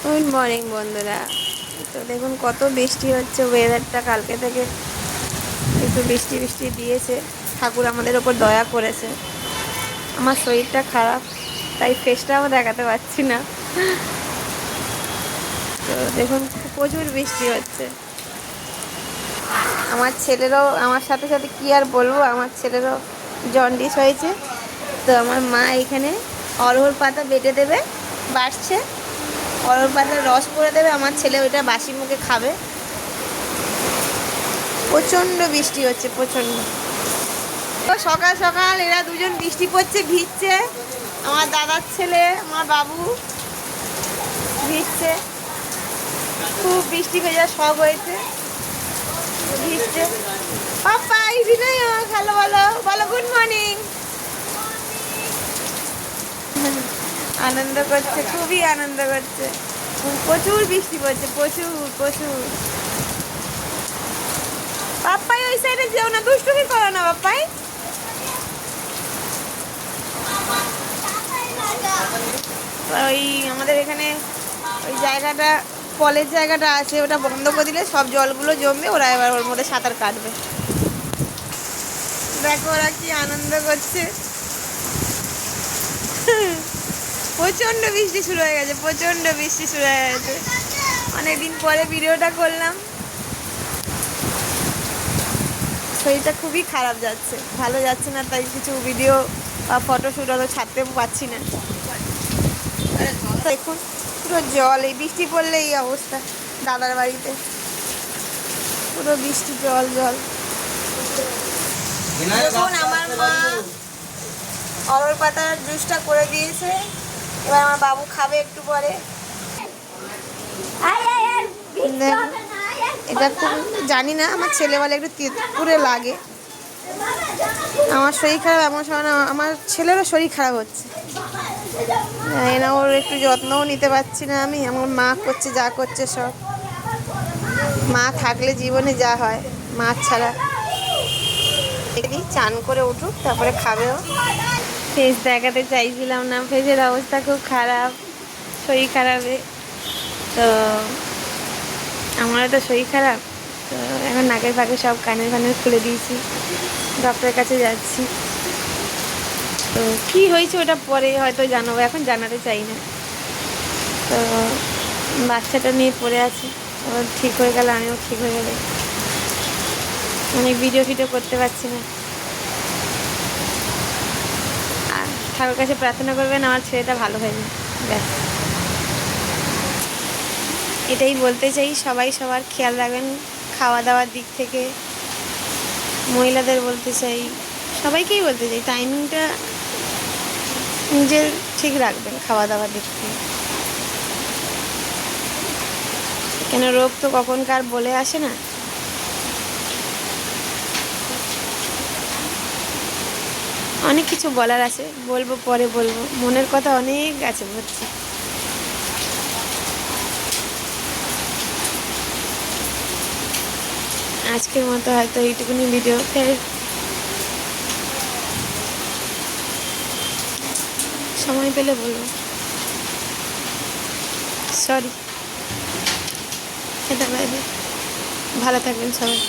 Good morning বন্ধুরা। তো দেখুন কত বৃষ্টি হচ্ছে, ওয়েদারটা কালকে থেকে একটু বৃষ্টি বৃষ্টি দিয়েছে। ঠাকুর আমাদের ওপর দয়া করেছে। আমার শরীরটা খারাপ, তাই ফেসটাও দেখাতে পারছি না। তো দেখুন প্রচুর বৃষ্টি হচ্ছে। আমার ছেলেরও আমার সাথে সাথে কি আর বলবো, আমার ছেলেরও জন্ডিস হয়েছে। তো আমার মা এখানে অড়হর পাতা বেটে দেবে, বাড়ছে। অড়হর পাতার রস করে দেবে, আমার ছেলে ওইটা বাসি মুখে খাবে। প্রচণ্ড বৃষ্টি হচ্ছে, প্রচণ্ড। তো সকাল সকাল এরা দুজন বৃষ্টি পড়ছে, ভিজছে। আমার দাদার ছেলে, আমার বাবু ভিজছে, খুব বৃষ্টি ভেজা সব হয়েছে, ভিজছে। পাপা ইজি নেই, হ্যালো বলো, বলো গুড মর্নিং। আনন্দ করছে, খুবই আনন্দ করছে। প্রচুর বৃষ্টি পড়ছে, প্রচুর প্রচুর। পাপ্পাই ওই সাইডে যেও না, দুষ্টুমি করো না পাপ্পাই। ওই আমাদের এখানে ওই জায়গাটা, কলের জায়গাটা আছে, ওটা বন্ধ করে দিলে সব জলগুলো জমবে, ওরা এবার ওর মধ্যে সাঁতার কাটবে। দেখো ওরা কি আনন্দ করছে। প্রচণ্ড বৃষ্টি শুরু হয়ে গেছে, প্রচণ্ড বৃষ্টি শুরু হয়ে গেছে। অনেকদিন পরে ভিডিওটা করলাম। শরীরটা খুবই খারাপ যাচ্ছে, ভালো যাচ্ছে না, তাই কিছু ভিডিও বা ফটোশ্যুট অত ছাড়তে পারছি না। দেখুন পুরো জল, এই বৃষ্টি পড়লে এই অবস্থা। দাদার বাড়িতে পুরো বৃষ্টি, জল জল। দেখুন আমার মা অড়হর পাতার জুসটা করে দিয়েছে, এবার আমার বাবু খাবে একটু পরে। এটা খুব জানি না, আমার ছেলে বলে একটু তিতকুড়ে লাগে। আমার শরীর খারাপ এমন সময় না, আমার ছেলেরও শরীর খারাপ হচ্ছে, না ওর একটু যত্নও নিতে পারছি না আমি। আমার মা করছে যা করছে সব। মা থাকলে জীবনে যা হয়, মা ছাড়া। দেখি চান করে উঠুক, তারপরে খাবেও। ফেস দেখাতে চাইছিলাম না, ফেসের অবস্থা খুব খারাপ, শরীর খারাপে। তো আমারও তো শরীর খারাপ, তো এখন নাকের ফাঁকে সব কানের ফানের খুলে দিয়েছি, ডক্টরের কাছে যাচ্ছি। তো কী হয়েছে ওটা পরে হয়তো জানাবো, এখন জানাতে চাই না। তো বাচ্চাটা নিয়ে পড়ে আছে, ও ঠিক হয়ে গেলে আমিও ঠিক হয়ে গেলে। অনেক ভিডিও ফিডিও করতে পারছি না। আর ঠাকুর কাছে প্রার্থনা করবেন আমার ছেলেটা ভালো হয়ে যায়, ব্যাস এটাই বলতে চাই। সবাই সবার খেয়াল রাখবেন খাওয়া দাওয়ার দিক থেকে। মহিলাদের বলতে চাই, সবাইকেই বলতে চাই, টাইমিংটা নিজের ঠিক রাখবেন খাওয়া দাওয়ার দিক থেকে। কেন রোগ তো কখনকার বলে আসে না। অনেক কিছু বলার আছে, বলবো পরে বলবো, মনের কথা অনেক আছে বলছি। আজকের মতো হয়তো এইটুকুনি ভিডিও, ফের সময় পেলে বলবো। সরি, এটা বাইরে। ভালো থাকবেন সবাই।